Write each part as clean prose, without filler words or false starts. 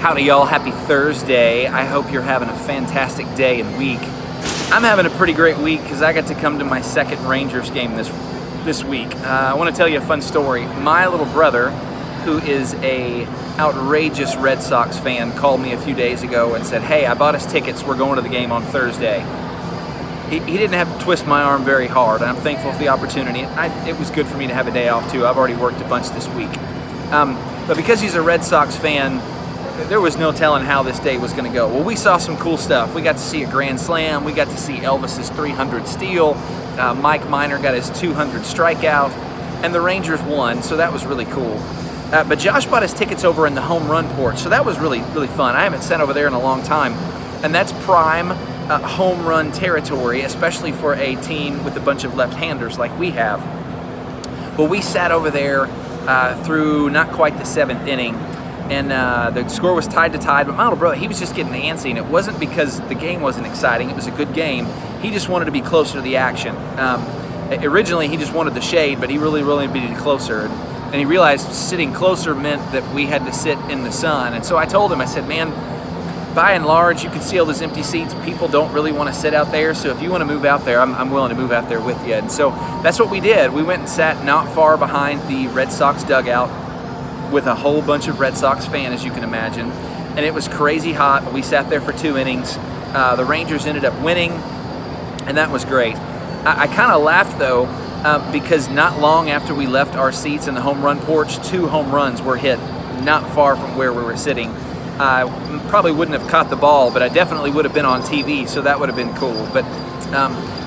Howdy y'all, happy Thursday. I hope you're having a fantastic day and week. I'm having a pretty great week because I got to come to my second Rangers game this week. I want to tell you a fun story. My little brother, who is a outrageous Red Sox fan, called me a few days ago and said, hey, I bought us tickets, we're going to the game on Thursday. He didn't have to twist my arm very hard, and I'm thankful for the opportunity. It was good for me to have a day off too. I've already worked a bunch this week. But because he's a Red Sox fan, there was no telling how this day was going to go. Well, we saw some cool stuff. We got to see a grand slam. We got to see Elvis's 300 steal. Mike Minor got his 200 strikeout, and the Rangers won, so that was really cool. But Josh bought his tickets over in the home run porch, so that was really, really fun. I haven't sat over there in a long time, and that's prime home run territory, especially for a team with a bunch of left-handers like we have. Well, we sat over there through not quite the seventh inning, and the score was tied to tie, but my little brother, he was just getting antsy, and it wasn't because the game wasn't exciting. It was a good game. He just wanted to be closer to the action. Originally, he just wanted the shade, but he really wanted to be closer, and he realized sitting closer meant that we had to sit in the sun. And so I told him, I said, man, by and large, you can see all those empty seats. People don't really want to sit out there, so if you want to move out there, I'm willing to move out there with you. And so that's what we did. We went and sat not far behind the Red Sox dugout with a whole bunch of Red Sox fans, as you can imagine. And it was crazy hot. We sat there for 2 innings. The Rangers ended up winning, and that was great. I kind of laughed, though, because not long after we left our seats in the home run porch, 2 home runs were hit not far from where we were sitting. I probably wouldn't have caught the ball, but I definitely would have been on TV, so that would have been cool. But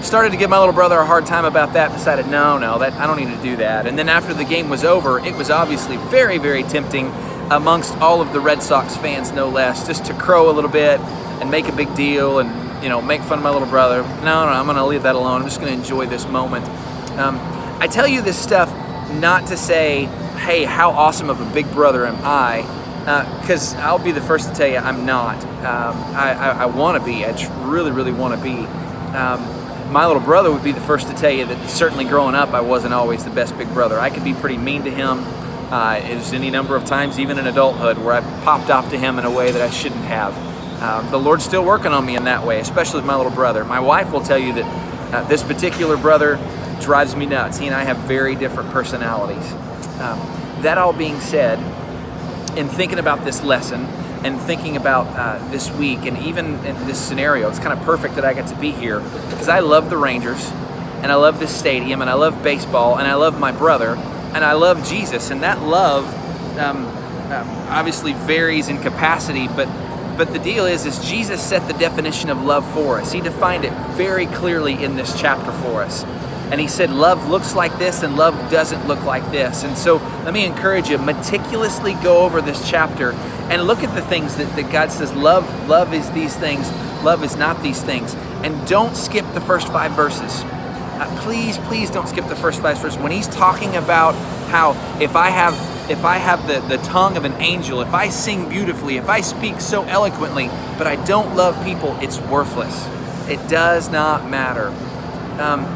started to give my little brother a hard time about that, decided no, I don't need to do that. And then after the game was over, it was obviously very, very tempting amongst all of the Red Sox fans, no less, just to crow a little bit and make a big deal and, make fun of my little brother. No, I'm going to leave that alone. I'm just going to enjoy this moment. I tell you this stuff not to say, hey, how awesome of a big brother am I, because I'll be the first to tell you I'm not. I want to be. I really, really want to be. My little brother would be the first to tell you that certainly growing up I wasn't always the best big brother. I could be pretty mean to him. There's any number of times, even in adulthood, where I popped off to him in a way that I shouldn't have. The Lord's still working on me in that way, especially with my little brother. My wife will tell you that this particular brother drives me nuts. He and I have very different personalities. That all being said, in thinking about this lesson and thinking about this week and even in this scenario, it's kind of perfect that I get to be here because I love the Rangers and I love this stadium and I love baseball and I love my brother and I love Jesus, and that love obviously varies in capacity, but the deal is Jesus set the definition of love for us. He defined it very clearly in this chapter for us. And he said love looks like this and love doesn't look like this. And so let me encourage you, meticulously go over this chapter and look at the things that God says love is these things, love is not these things. And don't skip the first 5 verses. Please don't skip the first 5 verses. When he's talking about how if I have the tongue of an angel, if I sing beautifully, if I speak so eloquently, but I don't love people, it's worthless. It does not matter.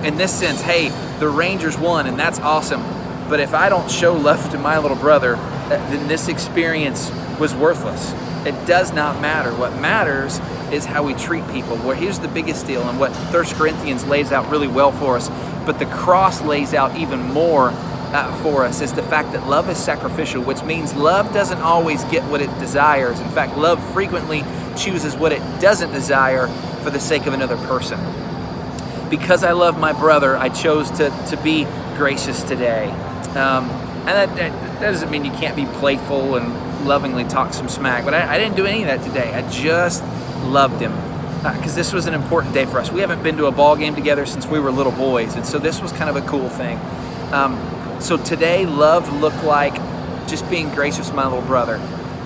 In this sense, hey, the Rangers won, and that's awesome. But if I don't show love to my little brother, then this experience was worthless. It does not matter. What matters is how we treat people. Well, here's the biggest deal, and what 1 Corinthians lays out really well for us, but the cross lays out even more for us, is the fact that love is sacrificial, which means love doesn't always get what it desires. In fact, love frequently chooses what it doesn't desire for the sake of another person. Because I love my brother, I chose to be gracious today. And that doesn't mean you can't be playful and lovingly talk some smack, but I didn't do any of that today. I just loved him because this was an important day for us. We haven't been to a ball game together since we were little boys, and so this was kind of a cool thing. So today, love looked like just being gracious with my little brother.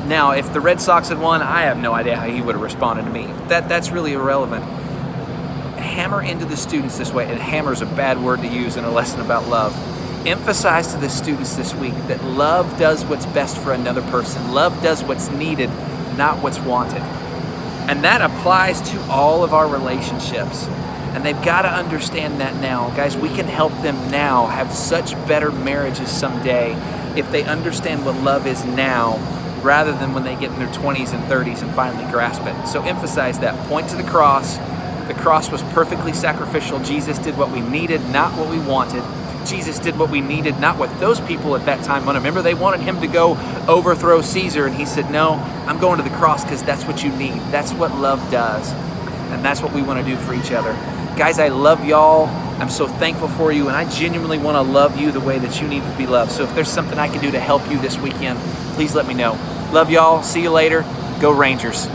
Now, if the Red Sox had won, I have no idea how he would have responded to me. That's really irrelevant. Hammer into the students this way, and hammer is a bad word to use in a lesson about love. Emphasize to the students this week that love does what's best for another person. Love does what's needed, not what's wanted. And that applies to all of our relationships. And they've got to understand that now. Guys, we can help them now have such better marriages someday if they understand what love is now rather than when they get in their 20s and 30s and finally grasp it. So emphasize that. Point to the cross. The cross was perfectly sacrificial. Jesus did what we needed, not what we wanted. Jesus did what we needed, not what those people at that time wanted. Remember, they wanted him to go overthrow Caesar, and he said, no, I'm going to the cross because that's what you need. That's what love does, and that's what we want to do for each other. Guys, I love y'all. I'm so thankful for you, and I genuinely want to love you the way that you need to be loved. So if there's something I can do to help you this weekend, please let me know. Love y'all. See you later. Go Rangers.